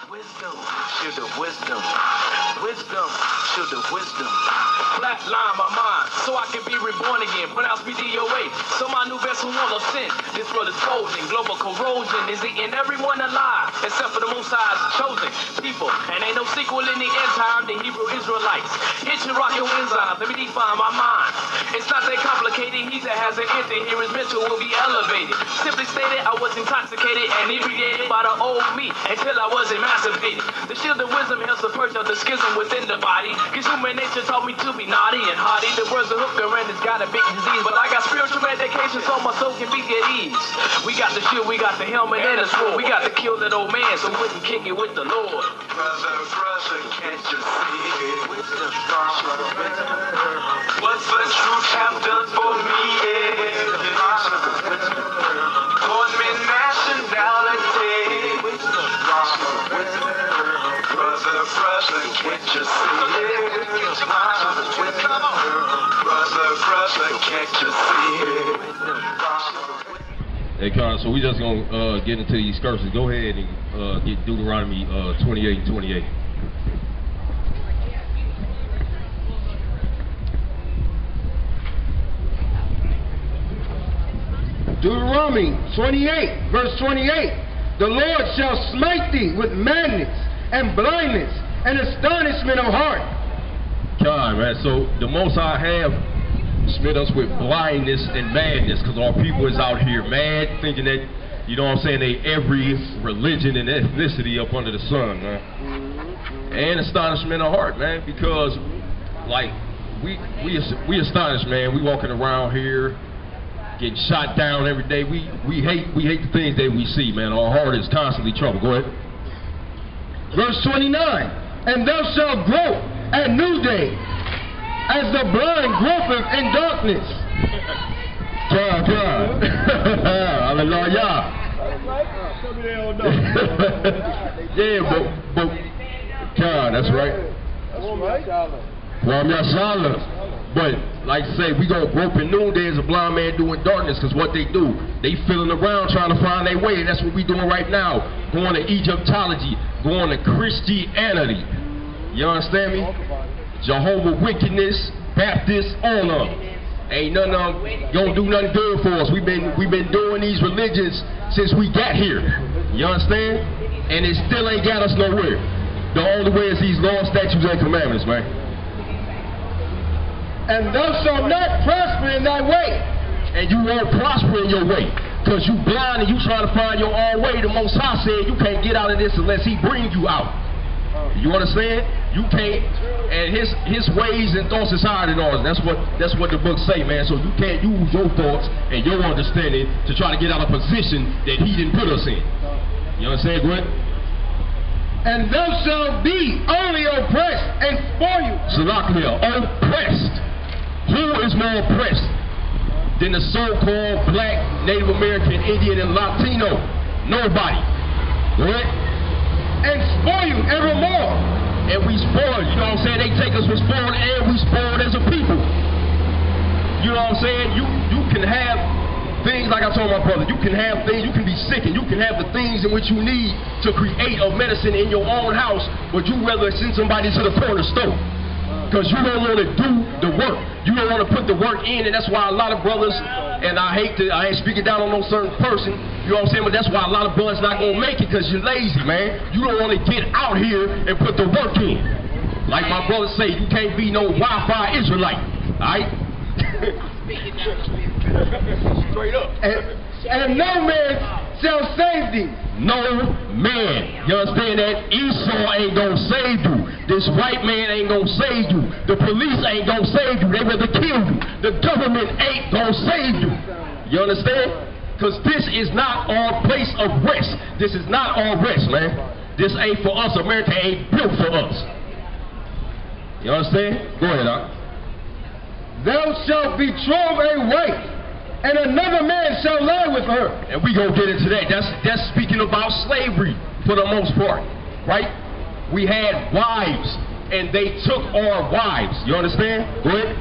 Wisdom, shield of wisdom. Wisdom, shield of wisdom. Flatline my mind, so I can be reborn again. Pronounce me DOA, so my new vessel won't offend. This world is folding, global corrosion is eating everyone alive, except for the Most High's chosen people. And ain't no sequel in the end time, the Hebrew Israelites. Hit your rock your enzymes, let me define my mind. It's not that complicated, he that has an enter here, his mental will be elevated. Simply stated, I was intoxicated and inebriated by the old me until I was emancipated. The shield of wisdom helps to purge out the schism within the body. Cause human nature taught me to be naughty and haughty. The words of hooker and it's got a big disease, but I got spiritual medication so my soul can be at ease. We got the shield, we got the helmet and the sword. We got to kill that old man so we can kick it with the Lord. Brother, can't you see it? What's the truth have done for me? Taught me nationality. Brother, can't you see it? Brother, can't you see it? Hey, Con, so we just gonna get into these curses. Go ahead and get Deuteronomy 28 and 28. Deuteronomy 28, verse 28. The Lord shall smite thee with madness and blindness and astonishment of heart. Con, man. So the Most High have smit us with blindness and madness because our people is out here mad, thinking that, you know what I'm saying, they every religion and ethnicity up under the sun, man. And astonishment of heart, man, because like we astonished, man. We walking around here getting shot down every day. We hate the things that we see, man. Our heart is constantly troubled. Go ahead. Verse 29. And thou shalt grope at noonday, as the blind gropeth in darkness. God. Hallelujah. Yeah, but God, that's right. But like I say, we gonna grope in noonday as a blind man doing darkness, because what they do, they feeling around trying to find their way. That's what we doing right now. Going to Egyptology, going to Christianity. You understand me? Jehovah wickedness, Baptists, all of them. Ain't none of them gonna do nothing good for us. We've been doing these religions since we got here. You understand? And it still ain't got us nowhere. The only way is these laws, statutes, and commandments, man. And thou shalt not prosper in thy way. And you won't prosper in your way, because you blind and you trying to find your own way. The Most High said you can't get out of this unless he bring you out. You understand? You can't, and his ways and thoughts is higher than ours. That's what the book say, man. So you can't use your thoughts and your understanding to try to get out of a position that he didn't put us in. You understand, Gwen? And thou shalt be only oppressed and spoiled. Salakia, oppressed. Who is more oppressed than the so-called black, Native American, Indian, and Latino? Nobody. Right? And spoiled evermore. And we spoiled, you know what I'm saying? They take us for spoiled, and we spoiled as a people. You know what I'm saying? You can have things, like I told my brother, you can have things, you can be sick, and you can have the things in which you need to create a medicine in your own house, but you rather send somebody to the corner store. Because you don't want to do the work. You don't want to put the work in, and that's why a lot of brothers, and I ain't speaking down on no certain person, you know what I'm saying, but that's why a lot of brothers not going to make it, because you're lazy, man. You don't want to get out here and put the work in. Like my brothers say, you can't be no Wi-Fi Israelite, all right? Straight up. And no man shall save thee. No man. You understand that? Esau ain't gonna save you. This white man ain't gonna save you. The police ain't gonna save you. They rather kill you. The government ain't gonna save you. You understand? Because this is not our place of rest. This is not our rest, man. This ain't for us. America ain't built for us. You understand? Go ahead, Doc. Thou shalt betroth a wife, and another man shall lie with her. And we gonna get into that. That's speaking about slavery for the most part, right? We had wives, and they took our wives. You understand? Go ahead.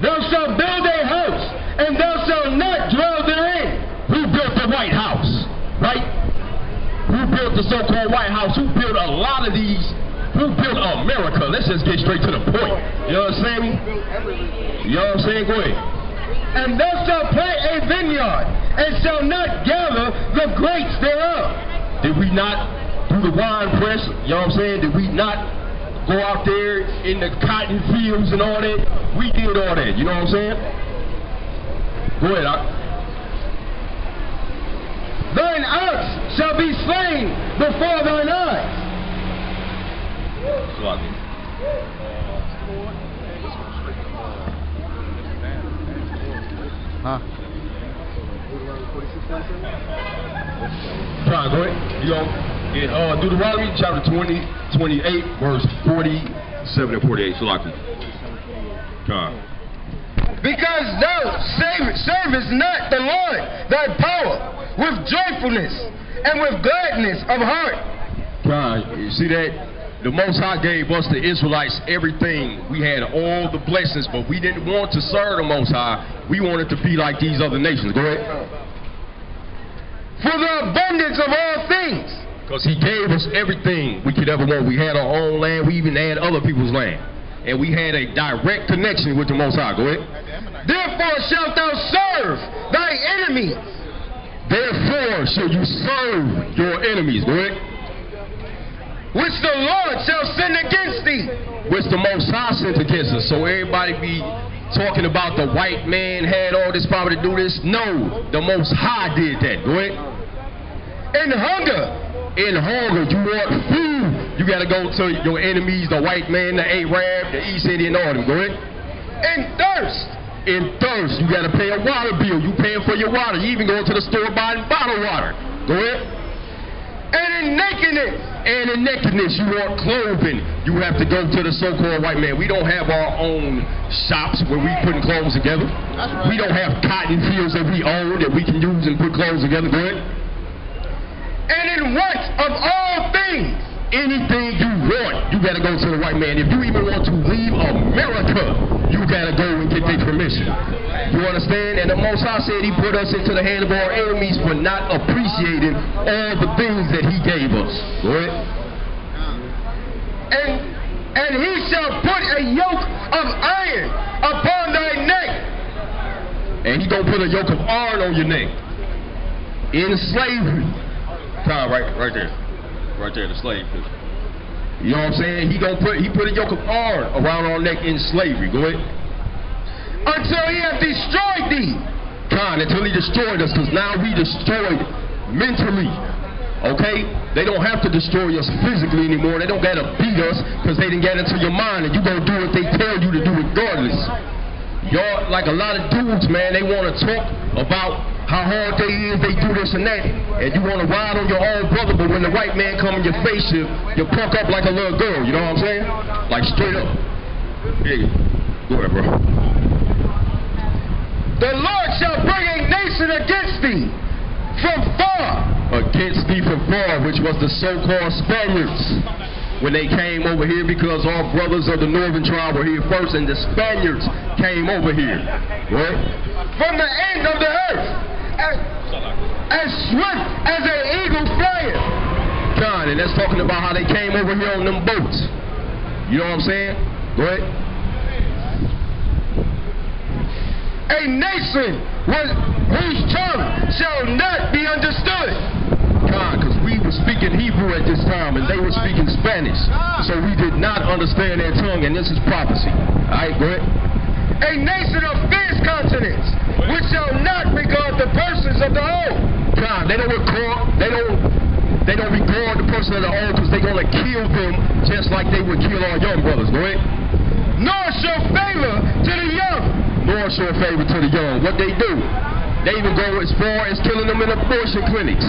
Thou shalt build a house, and thou shalt not dwell therein. Who built the White House, right? Who built the so-called White House? Who built a lot of these? Who built America? Let's just get straight to the point. You understand me? You know what I'm saying? Go ahead. And thou shalt plant a vineyard, and shall not gather the grapes thereof. Did we not do the wine press? You know what I'm saying? Did we not go out there in the cotton fields and all that? We did all that. You know what I'm saying? Go ahead, Thine ox shall be slain before thine eyes. Huh? Try, go ahead. You go. Deuteronomy chapter 28, verse 47 and 48. Salaki. Because thou servest not the Lord thy power with joyfulness and with gladness of heart. You see that? The Most High gave us, the Israelites, everything. We had all the blessings, but we didn't want to serve the Most High. We wanted to be like these other nations. Go ahead. For the abundance of all things. Because he gave us everything we could ever want. We had our own land. We even had other people's land. And we had a direct connection with the Most High. Go ahead. Therefore shalt thou serve thy enemies. Therefore shall you serve your enemies. Go ahead. Which the Lord shall send against thee. Which the Most High sent against us. So everybody be talking about the white man had all this power to do this. No, the Most High did that. Go ahead. In hunger. In hunger, you want food. You got to go to your enemies, the white man, the Arab, the East Indian, all them. Go ahead. In thirst. In thirst, you got to pay a water bill. You paying for your water. You even go to the store buying bottled water. Go ahead. And in nakedness. And in nakedness, you want clothing. You have to go to the so-called white man. We don't have our own shops where we putting clothes together. We don't have cotton fields that we own that we can use and put clothes together. Go ahead. And in want of all things. Anything you want, you got to go to the white man. If you even want to leave America, you got to go and get their permission. You understand? And the Most High said he put us into the hand of our enemies for not appreciating all the things that he gave us. Go ahead. And he shall put a yoke of iron upon thy neck. And he gonna put a yoke of iron on your neck. In slavery. Right there. Right there, the slave picture. You know what I'm saying? He put a yoke of iron around our neck in slavery. Go ahead. Until he hath destroyed thee. Until he destroyed us, because now we destroyed mentally. Okay? They don't have to destroy us physically anymore. They don't gotta beat us because they didn't get into your mind and you gonna do what they tell you to do regardless. Y'all, like a lot of dudes, man, they wanna talk about how hard they is, they do this and that, and you want to ride on your own brother, but when the white man come in your face, you punk up like a little girl, you know what I'm saying? Like straight up. Yeah, go ahead, bro. The Lord shall bring a nation against thee from far. Against thee from far, which was the so-called Spaniards. When they came over here, because our brothers of the northern tribe were here first, and the Spaniards came over here. Right? From the end of the earth. As swift as an eagle flying. And that's talking about how they came over here on them boats. You know what I'm saying? Go ahead. A nation whose tongue shall not be understood. Because we were speaking Hebrew at this time and they were speaking Spanish. So we did not understand their tongue, and this is prophecy. Alright, go ahead. A nation of fierce countenance, which shall not regard the persons of the old. They don't regard the person of the old because they're going to kill them just like they would kill our young brothers. Go ahead. Nor show favor to the young. Nor show favor to the young. What they do? They even go as far as killing them in abortion clinics.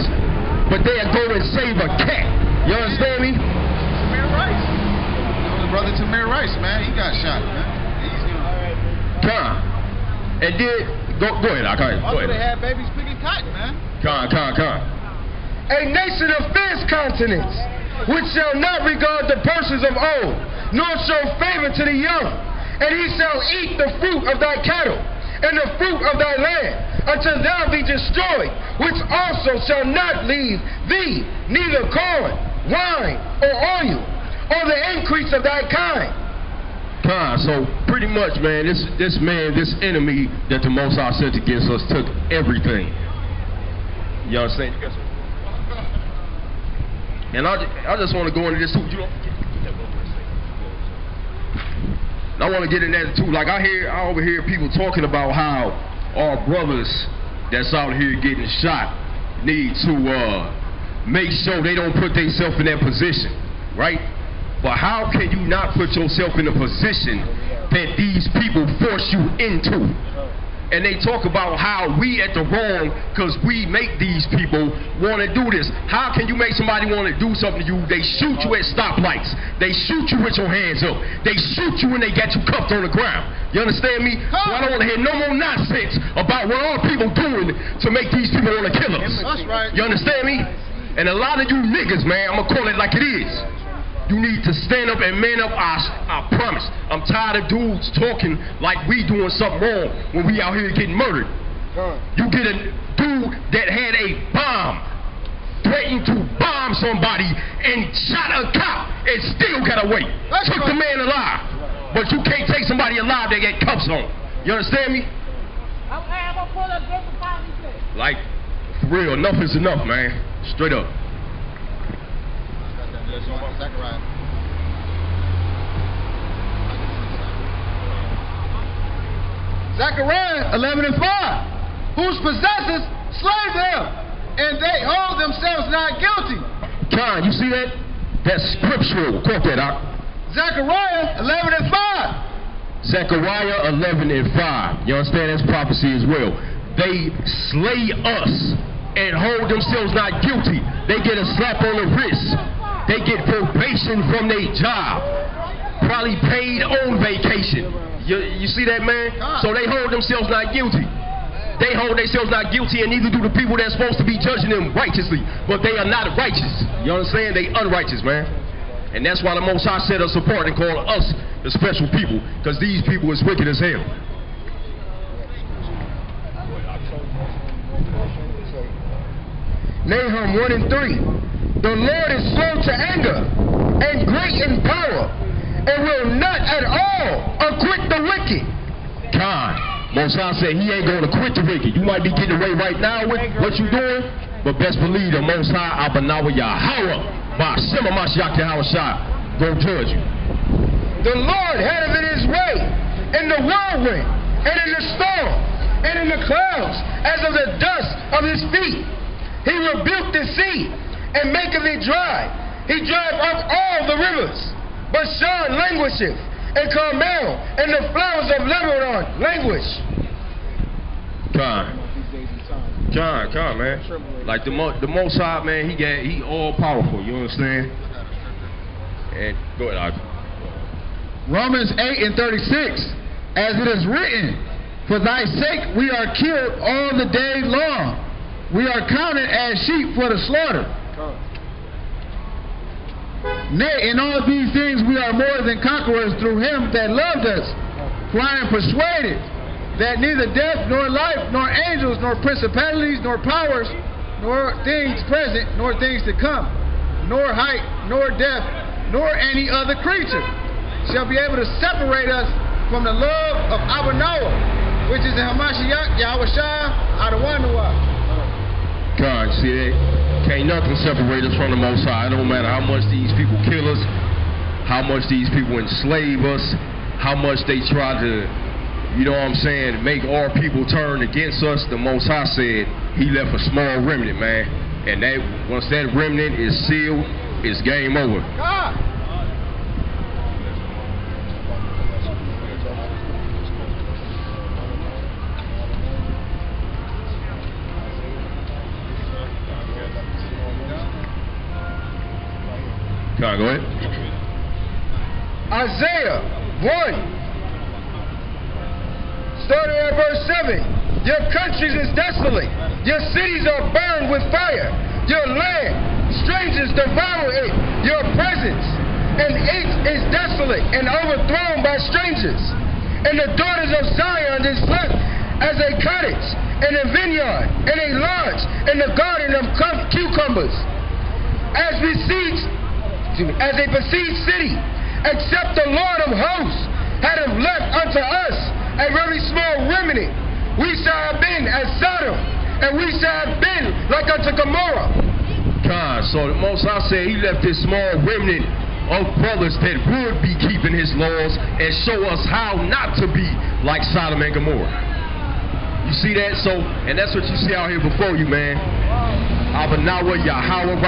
But they'll go and save a cat. You understand me? Tamir Rice. Brother Tamir Rice, man, he got shot, man. And then, go ahead, go ahead. Also, they had babies picking cotton, man. A nation of fierce countenance, which shall not regard the persons of old, nor show favor to the young. And he shall eat the fruit of thy cattle, and the fruit of thy land, until thou be destroyed, which also shall not leave thee, neither corn, wine, or oil, or the increase of thy kind. So pretty much, man, this enemy that the Most High sent against us took everything. You understand? And I just want to go into this too. I want to get in that too. Like I overhear people talking about how our brothers that's out here getting shot need to make sure they don't put themselves in that position, right? But how can you not put yourself in a position that these people force you into? And they talk about how we at the wrong because we make these people want to do this. How can you make somebody want to do something to you? They shoot you at stoplights. They shoot you with your hands up. They shoot you when they got you cuffed on the ground. You understand me? So I don't want to hear no more nonsense about what our people doing to make these people want to kill us. That's right. You understand me? And a lot of you niggas, man, I'm going to call it like it is. You need to stand up and man up, I promise. I'm tired of dudes talking like we doing something wrong when we out here getting murdered. You get a dude that had a bomb, threatened to bomb somebody and shot a cop and still got away. Took the man alive. But you can't take somebody alive that get cuffs on. You understand me? Like, for real, enough is enough, man. Straight up. Zechariah 11:5. Whose possessors slay them, and they hold themselves not guilty. John, you see that? That's scriptural. Quote that out. Zechariah 11:5. Zechariah 11:5. You understand? That's prophecy as well. They slay us and hold themselves not guilty. They get a slap on the wrist. They get probation from their job. Probably paid on vacation. You see that, man? So they hold themselves not guilty. They hold themselves not guilty, and neither do the people that's supposed to be judging them righteously. But they are not righteous. You understand? They unrighteous, man. And that's why the Most High set us apart and called us the special people, because these people is wicked as hell. Nahum 1:3. The Lord is slow to anger and great in power, and will not at all acquit the wicked. God, Most High said he ain't going to quit the wicked. You might be getting away right now with what you're doing, but best believe the Most High, Yahawah, by Shema Mashiach Yahawah, go judge you. The Lord had it his way in the whirlwind, and in the storm, and in the clouds, as of the dust of his feet. He rebuked the sea, and maketh it dry. He drive up all the rivers. Bashan languisheth, and Carmel, and the flowers of Lebanon languish. Con, man. Like the Most High, man, he all powerful. You understand? And go ahead, Romans 8:36, as it is written, for thy sake we are killed all the day long. We are counted as sheep for the slaughter. Nay, in all these things we are more than conquerors through him that loved us. For I am persuaded that neither death, nor life, nor angels, nor principalities, nor powers, nor things present, nor things to come, nor height, nor depth, nor any other creature shall be able to separate us from the love of our Noah, which is in Hamashiach, Yahawah, a.o.i. God, see that? Can't nothing separate us from the Most High. It don't matter how much these people kill us, how much these people enslave us, how much they try to, you know what I'm saying, make our people turn against us. The Most High said he left a small remnant, man. And that once that remnant is sealed, it's game over. Go ahead. Isaiah 1, starting at verse 7. Your countries is desolate. Your cities are burned with fire. Your land, strangers devour it. Your presence, and it is desolate and overthrown by strangers. And the daughters of Zion is left as a cottage, in a vineyard, in a lodge, in the garden of cucumbers, as a besieged city, except the Lord of hosts had have left unto us a very small remnant. We shall have been as Sodom, and we shall have been like unto Gomorrah. God, so the Most High said he left this small remnant of brothers that would be keeping his laws and show us how not to be like Sodom and Gomorrah. You see that? So, and that's what you see out here before you, man. Yahawah, Yahawah, you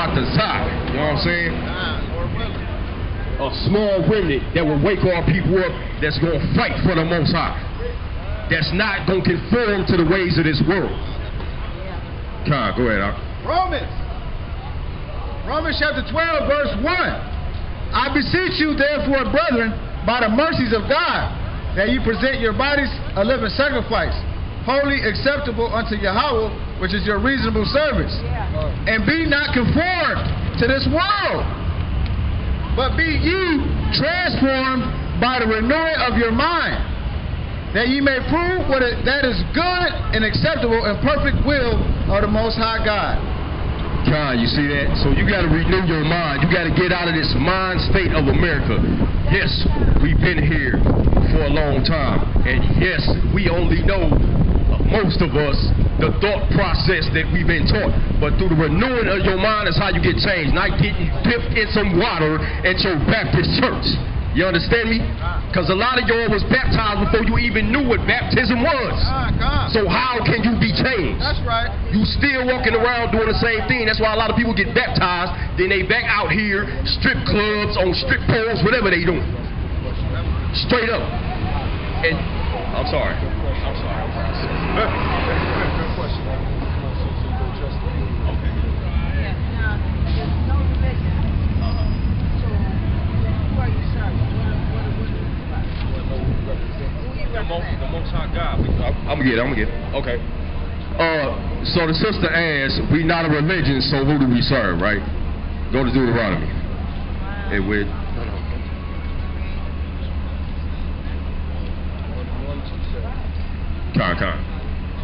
know what I'm saying? A small remnant that will wake our people up, that's going to fight for the Most High, that's not going to conform to the ways of this world. God, go ahead, Romans chapter 12, verse 1. I beseech you, therefore, brethren, by the mercies of God, that you present your bodies a living sacrifice, holy, acceptable unto Yahawah, which is your reasonable service. And be not conformed to this world, but be ye transformed by the renewing of your mind, that ye may prove that is good and acceptable and perfect will of the Most High God. God, you see that? So you got to renew your mind. You got to get out of this mind state of America. Yes, we've been here for a long time, and yes, we only know, most of us, the thought process that we've been taught. But through the renewing of your mind is how you get changed, not getting dipped in some water at your Baptist church. You understand me? Because a lot of y'all was baptized before you even knew what baptism was. So how can you be changed? That's right. You still walking around doing the same thing. That's why a lot of people get baptized, then they back out here, strip clubs, on strip poles, whatever they doing. Straight up. And I'm sorry. Good question. The Most High God. I'm gonna get it. Okay. So the sister asked, we not a religion, so who do we serve, right? Go to Deuteronomy. And with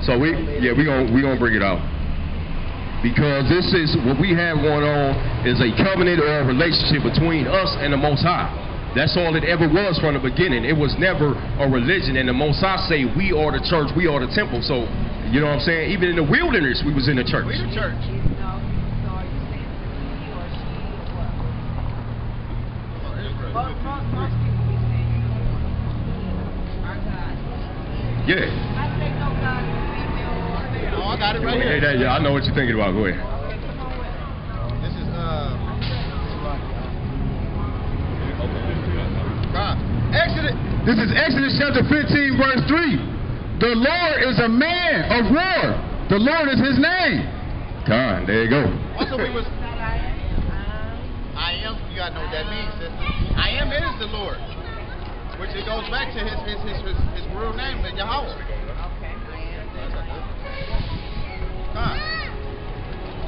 So we gonna bring it out. Because this is what we have going on is a covenant or a relationship between us and the Most High. That's all it ever was from the beginning. It was never a religion. And the Most High say we are the church, we are the temple. So, you know what I'm saying? Even in the wilderness, we was in the church. We the church. Yeah. Oh, I got it right here. Yeah, I know what you're thinking about. Go ahead. This is Exodus chapter 15, verse 3. The Lord is a man of war. The Lord is his name. God, there you go. Also, we was. I am. You gotta know what that means. I am is the Lord, which it goes back to his real name, Yahawah. God.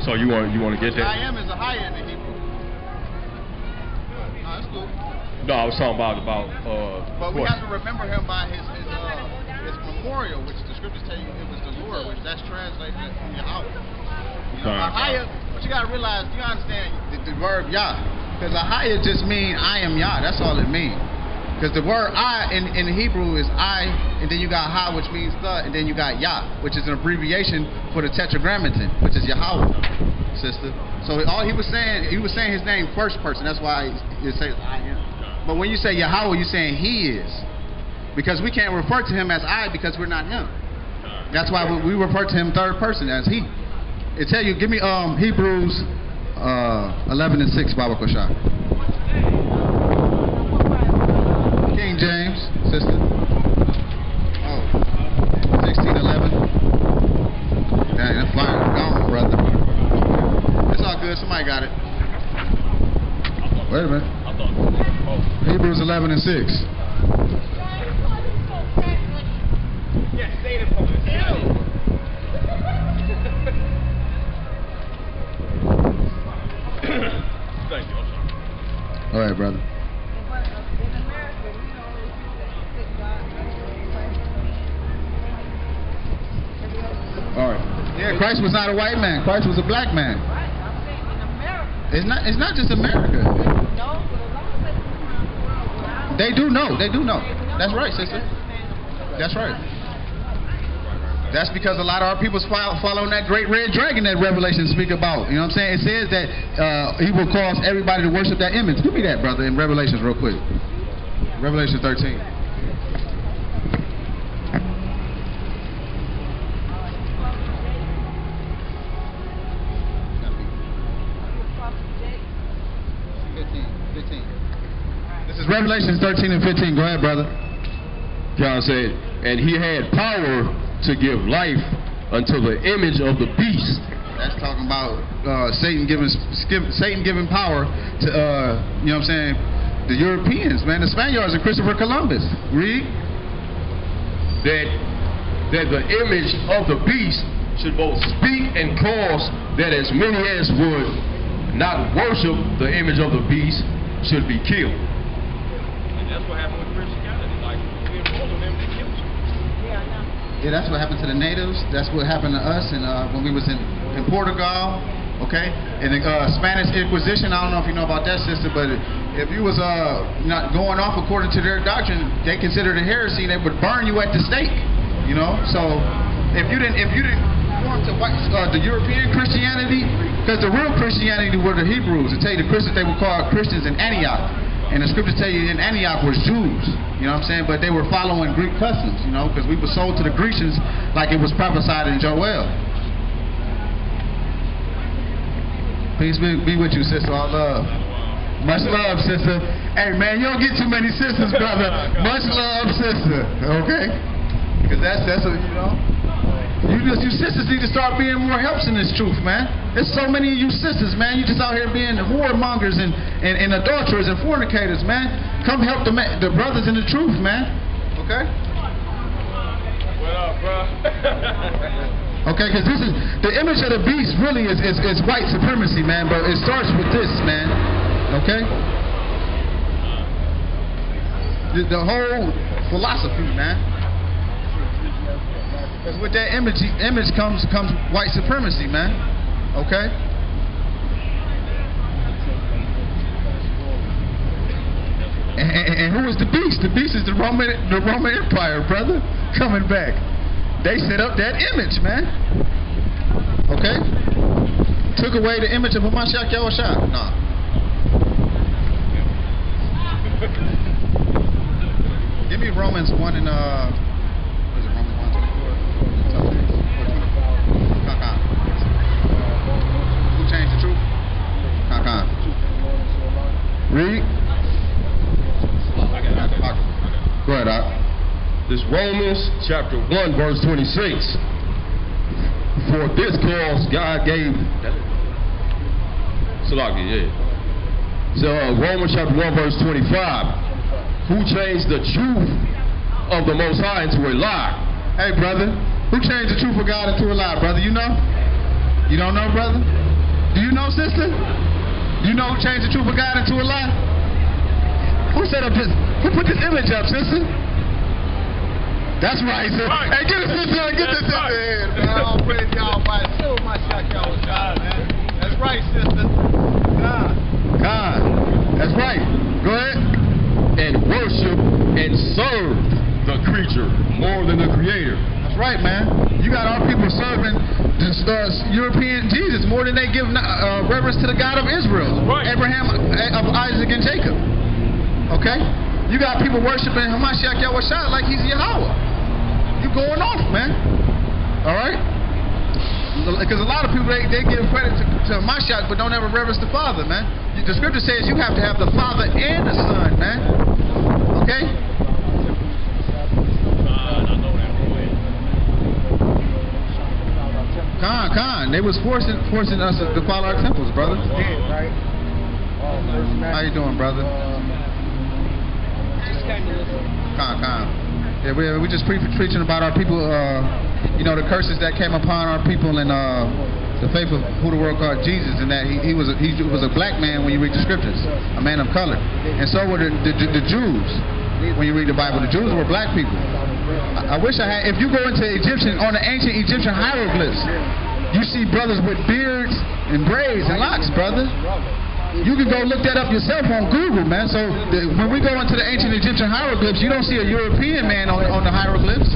So you want to get that? I am is a higher in the Hebrew. No, that's cool. No, I was talking about but we have to remember him by his memorial, which the scriptures tell you it was the Lord, which that's translated as Yahawah. Ahaya, but you gotta realize, you understand the word Yah, because Ahaya just means I am Yah. That's all it means. Because the word I in Hebrew is I, and then you got Ha, which means the, and then you got Yah, which is an abbreviation for the Tetragrammaton, which is Yahawah, sister. So all he was saying his name first person. That's why he says I am. But when you say Yahawah, you're saying he is. Because we can't refer to him as I because we're not him. That's why we refer to him third person as he. It tell you, give me Hebrews 11 and 6, Baba Kosha. King James, sister. 16:11. Dang, that flyer is gone, brother. It's all good. Somebody got it. Wait a minute. Hebrews 11 and 6. Yes, say it for me. Thank you. All right, brother. Yeah, Christ was not a white man. Christ was a black man. It's not just America. They do know. They do know. That's right, sister. That's right. That's because a lot of our people's following that great red dragon that Revelation speak about. You know what I'm saying? It says that he will cause everybody to worship that image. Give me that, brother, in Revelations real quick. Revelation 13. This is Revelation 13 and 15. Go ahead, brother. John said, and he had power to give life unto the image of the beast. That's talking about Satan giving power to you know what I'm saying, the Europeans, man, the Spaniards and Christopher Columbus. Read. That the image of the beast should both speak and cause that as many as would not worship the image of the beast should be killed. And that's what happened with Christianity. Like, we enrolled them, they killed you. Yeah, that's what happened to the natives. That's what happened to us and when we was in Portugal, okay? In the Spanish Inquisition, I don't know if you know about that, sister, but if you was not going off according to their doctrine, they considered it heresy. They would burn you at the stake, you know? So if you didn't conform to the European Christianity, because the real Christianity were the Hebrews. To tell you the Christians, they were called Christians in Antioch. And the scriptures tell you in Antioch was Jews, you know what I'm saying? But they were following Greek customs, you know, because we were sold to the Grecians like it was prophesied in Joel. Peace be with you, sister. All love. Much love, sister. Hey, man, you don't get too many sisters, brother. Much love, sister. Okay? Because that's what, you know. You sisters need to start being more helps in this truth, man. There's so many of you sisters, man. You just out here being whoremongers and adulterers and fornicators, man. Come help the brothers in the truth, man. Okay? What up, bro? Okay, because this is the image of the beast. Really is white supremacy, man. But it starts with this, man. Okay? The whole philosophy, man. Because with that image comes white supremacy, man. Okay? And who is the beast? The beast is the Roman Empire, brother. Coming back. They set up that image, man. Okay? Took away the image of Hamashiach Yahawah. Nah. Give me Romans 1 and what is it, Romans 1:24? Who changed the truth? Read. Go ahead, Doc. This Romans chapter 1 verse 26. For this cause God gave Salaki, yeah. So Romans chapter 1 verse 25. Who changed the truth of the Most High into a lie? Hey, brother. Who changed the truth of God into a lie, brother? You know? You don't know, brother? Do you know, sister? You know who changed the truth of God into a lie? Who set up this? Who put this image up, sister? That's right, sister. Right. Hey, get the sister. Get the sister in. Man, I'll praise y'all by my shot, y'all was God, man. That's right, sister. God. That's right. Go ahead. And worship and serve the creature more than the creator. That's right, man. You got our people serving this European Jesus more than they give reverence to the God of Israel, right. Abraham, of Isaac, and Jacob. Okay? You got people worshiping Hamashiach Yahawah like he's Yahawah. You going off, man. All right? Because a lot of people, they give credit to Hamashiach but don't ever reverence the Father, man. The scripture says you have to have the Father and the Son, man. Okay? Khan. They was forcing us to follow our temples, brother. How you doing, brother? Khan. Yeah, we just preaching about our people, you know, the curses that came upon our people and the faith of who the world called Jesus, and that he was a black man when you read the scriptures, a man of color, and so were the Jews. When you read the Bible, the Jews were black people. I wish I had. If you go into on the ancient Egyptian hieroglyphs, You see brothers with beards and braids and locks, brother. You can go look that up yourself on Google, man. So when we go into the ancient Egyptian hieroglyphs, you don't see a European man on the hieroglyphs.